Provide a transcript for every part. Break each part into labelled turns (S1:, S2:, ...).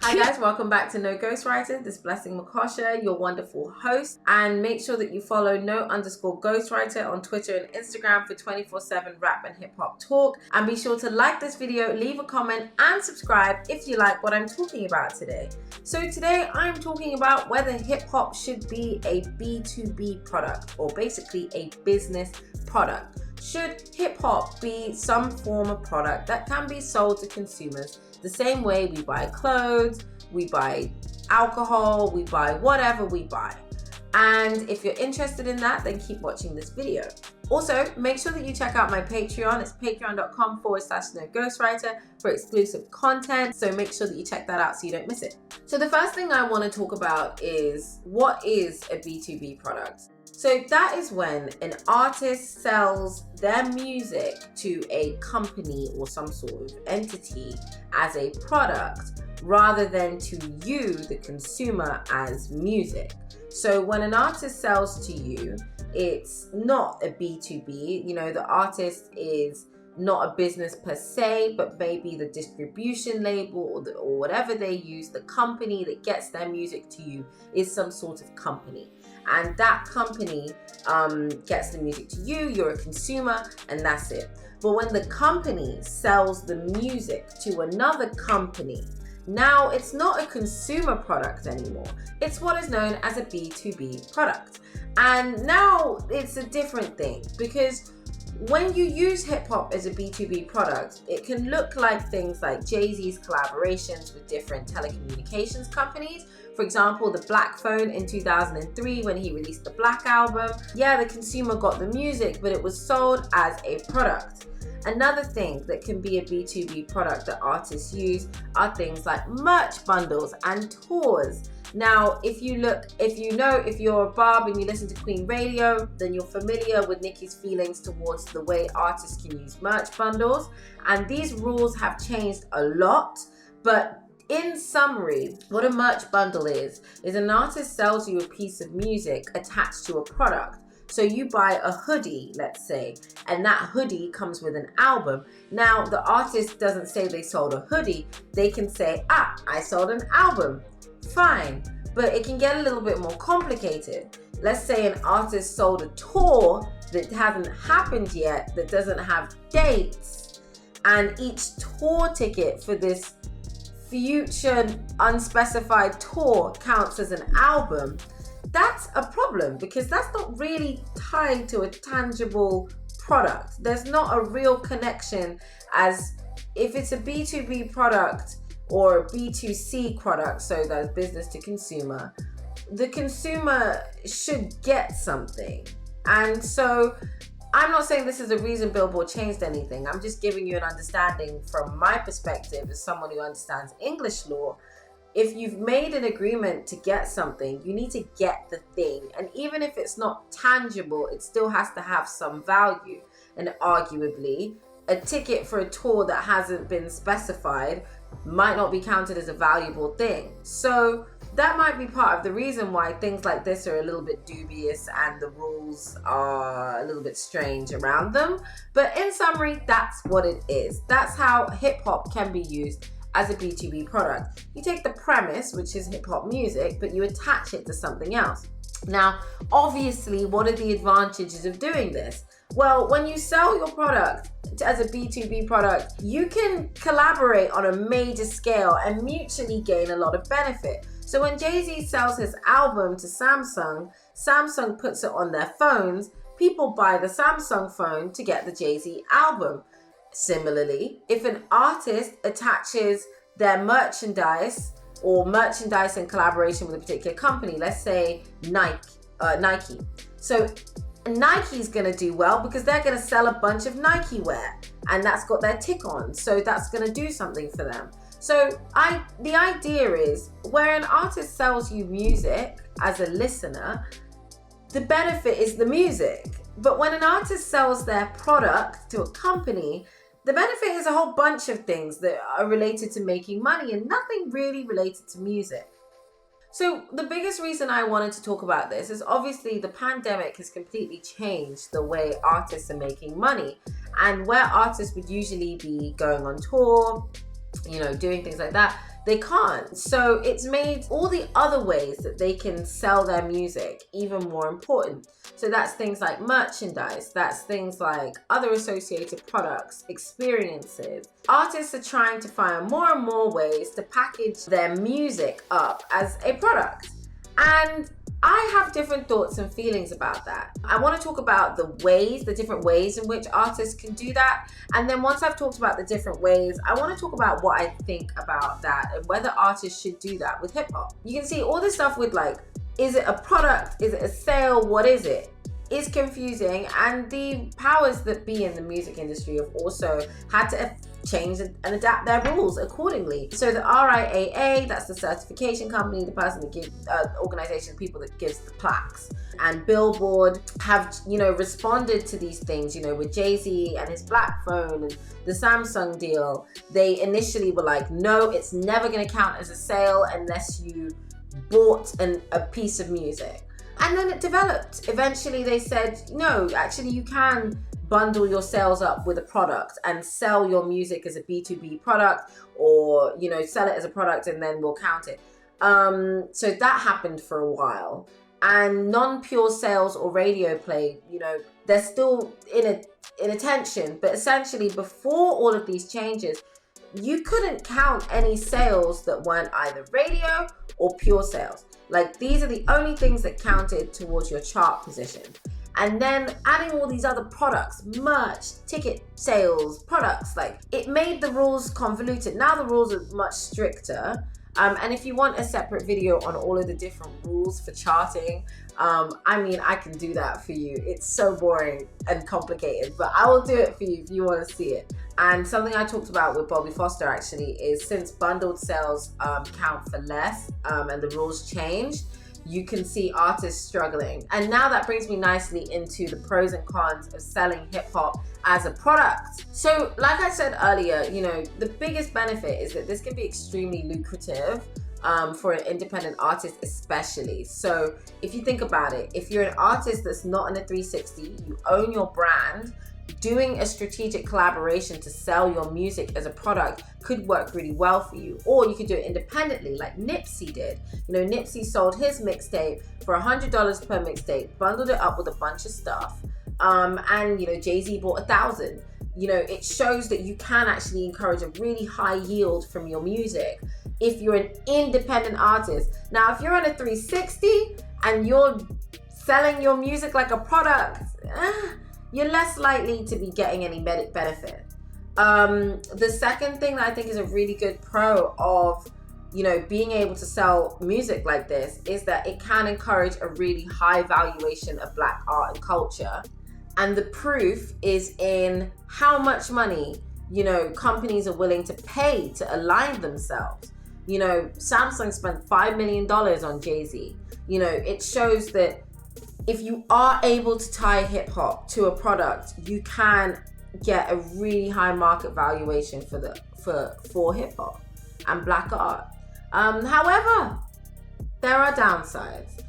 S1: Hi guys, welcome back to No Ghostwriter. This is Blessing Makosha, your wonderful host. And make sure that you follow No_Ghostwriter on Twitter and Instagram for 24/7 rap and hip hop talk. And be sure to like this video, leave a comment and subscribe if you like what I'm talking about today. So today I'm talking about whether hip hop should be a B2B product, or basically a business product. Should hip hop be some form of product that can be sold to consumers the same way we buy clothes, we buy alcohol, we buy whatever we buy? And if you're interested in that, then keep watching this video. Also, make sure that you check out my Patreon. It's patreon.com/NoGhostwriter for exclusive content. So make sure that you check that out so you don't miss it. So the first thing I want to talk about is, what is a B2B product? So that is when an artist sells their music to a company or some sort of entity as a product, rather than to you, the consumer, as music. So when an artist sells to you, it's not a B2B. You know, the artist is not a business per se, but maybe the distribution label or whatever they use, the company that gets their music to you is some sort of company. And that company gets the music to you, you're a consumer, and that's it. But when the company sells the music to another company, now it's not a consumer product anymore. It's what is known as a B2B product. And now it's a different thing, because when you use hip hop as a B2B product, it can look like things like Jay-Z's collaborations with different telecommunications companies. For example, the Black Phone in 2003 when he released the Black album. Yeah, the consumer got the music, but it was sold as a product. Another thing that can be a B2B product that artists use are things like merch bundles and tours. Now, if you're a barb and you listen to Queen Radio, then you're familiar with Nicki's feelings towards the way artists can use merch bundles. And these rules have changed a lot, but in summary, what a merch bundle is an artist sells you a piece of music attached to a product. So you buy a hoodie, let's say, and that hoodie comes with an album. Now, the artist doesn't say they sold a hoodie. They can say, I sold an album. Fine, but it can get a little bit more complicated. Let's say an artist sold a tour that hasn't happened yet, that doesn't have dates, and each tour ticket for this future unspecified tour counts as an album. That's a problem, because that's not really tied to a tangible product. There's not a real connection, as if it's a B2B product or a B2C product, so that's business to consumer, the consumer should get something. And so I'm not saying this is a reason Billboard changed anything. I'm just giving you an understanding from my perspective as someone who understands English law. If you've made an agreement to get something, you need to get the thing. And even if it's not tangible, it still has to have some value. And arguably, a ticket for a tour that hasn't been specified might not be counted as a valuable thing. So that might be part of the reason why things like this are a little bit dubious and the rules are a little bit strange around them. But in summary, that's what it is. That's how hip hop can be used as a B2B product. You take the premise, which is hip hop music, but you attach it to something else. Now, obviously, what are the advantages of doing this? Well, when you sell your product as a B2B product, you can collaborate on a major scale and mutually gain a lot of benefit. So when Jay-Z sells his album to Samsung, Samsung puts it on their phones, people buy the Samsung phone to get the Jay-Z album. Similarly, if an artist attaches their merchandise or merchandise in collaboration with a particular company, let's say Nike. So Nike's going to do well because they're going to sell a bunch of Nike wear, and that's got their tick on. So that's going to do something for them. So the idea is, where an artist sells you music as a listener, the benefit is the music. But when an artist sells their product to a company, the benefit is a whole bunch of things that are related to making money and nothing really related to music. So the biggest reason I wanted to talk about this is obviously the pandemic has completely changed the way artists are making money. And where artists would usually be going on tour, doing things like that, They can't. So it's made all the other ways that they can sell their music even more important. So that's things like merchandise, that's things like other associated products, experiences. Artists are trying to find more and more ways to package their music up as a product. And I have different thoughts and feelings about that. I want to talk about the different ways in which artists can do that. And then once I've talked about the different ways, I want to talk about what I think about that and whether artists should do that with hip hop. You can see all this stuff with like, is it a product? Is it a sale? What is it? It's confusing, and the powers that be in the music industry have also had to change and adapt their rules accordingly. So the RIAA, that's the certification company, the person that gives, organization, people that gives the plaques, and Billboard have, responded to these things, with Jay-Z and his Black Phone and the Samsung deal. They initially were like, no, it's never going to count as a sale unless you bought a piece of music. And then it developed. Eventually they said, no, actually you can bundle your sales up with a product and sell your music as a B2B product, or, sell it as a product and then we'll count it. So that happened for a while. And non-pure sales or radio play, they're still in attention. But essentially before all of these changes, you couldn't count any sales that weren't either radio or pure sales. Like, these are the only things that counted towards your chart position. And then adding all these other products, merch, ticket sales, products, like, it made the rules convoluted. Now the rules are much stricter. And if you want a separate video on all of the different rules for charting, I can do that for you. It's so boring and complicated, but I will do it for you if you want to see it. And something I talked about with Bobby Foster actually is, since bundled sales count for less and the rules changed, you can see artists struggling. And now that brings me nicely into the pros and cons of selling hip hop as a product. So like I said earlier, the biggest benefit is that this can be extremely lucrative for an independent artist especially. So if you think about it, if you're an artist that's not in a 360, you own your brand, doing a strategic collaboration to sell your music as a product could work really well for you. Or you could do it independently like Nipsey did. Nipsey sold his mixtape for $100 per mixtape, bundled it up with a bunch of stuff. And Jay-Z bought 1,000. It shows that you can actually encourage a really high yield from your music if you're an independent artist. Now, if you're on a 360 and you're selling your music like a product, you're less likely to be getting any benefit. The second thing that I think is a really good pro of, being able to sell music like this is that it can encourage a really high valuation of Black art and culture. And the proof is in how much money, companies are willing to pay to align themselves. Samsung spent $5 million on Jay-Z. It shows that if you are able to tie hip hop to a product, you can get a really high market valuation for hip hop and Black art. However, there are downsides.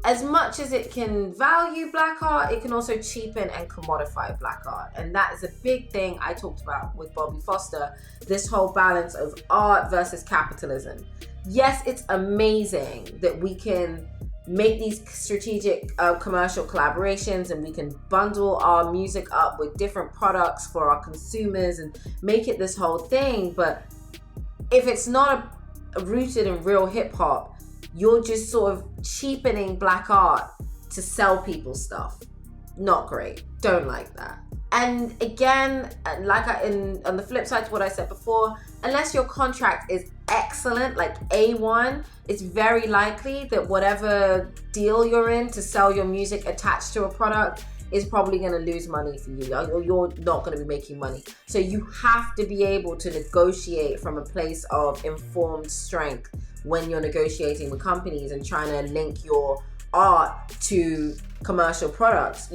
S1: As much as it can value Black art, it can also cheapen and commodify Black art. And that is a big thing I talked about with Bobby Foster, this whole balance of art versus capitalism. Yes, it's amazing that we can make these strategic commercial collaborations and we can bundle our music up with different products for our consumers and make it this whole thing. But if it's not rooted in real hip hop, you're just sort of cheapening Black art to sell people stuff. Not great. Don't like that. And again, on the flip side to what I said before, unless your contract is excellent, like A1, it's very likely that whatever deal you're in to sell your music attached to a product is probably going to lose money for you, or you're not going to be making money. So you have to be able to negotiate from a place of informed strength when you're negotiating with companies and trying to link your art to commercial products.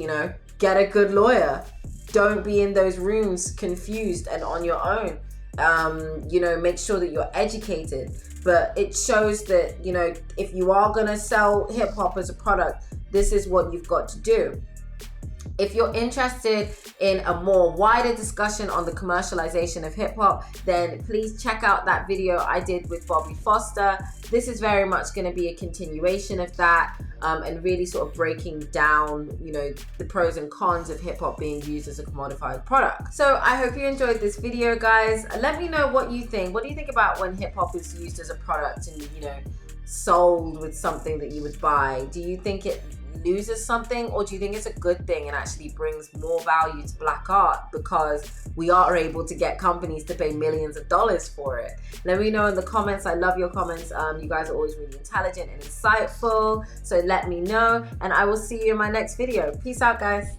S1: Get a good lawyer. Don't be in those rooms confused and on your own. Make sure that you're educated. But it shows that, if you are going to sell hip hop as a product, this is what you've got to do. If you're interested in a more wider discussion on the commercialization of hip hop, then please check out that video I did with Bobby Foster. This is very much going to be a continuation of that, and really sort of breaking down, the pros and cons of hip hop being used as a commodified product. So I hope you enjoyed this video, guys. Let me know what you think. What do you think about when hip hop is used as a product and, sold with something that you would buy? Do you think it loses something, or do you think it's a good thing and actually brings more value to Black art because we are able to get companies to pay millions of dollars for it? Let me know in the comments. I love your comments. You guys are always really intelligent and insightful, so let me know, and I will see you in my next video. Peace out, guys.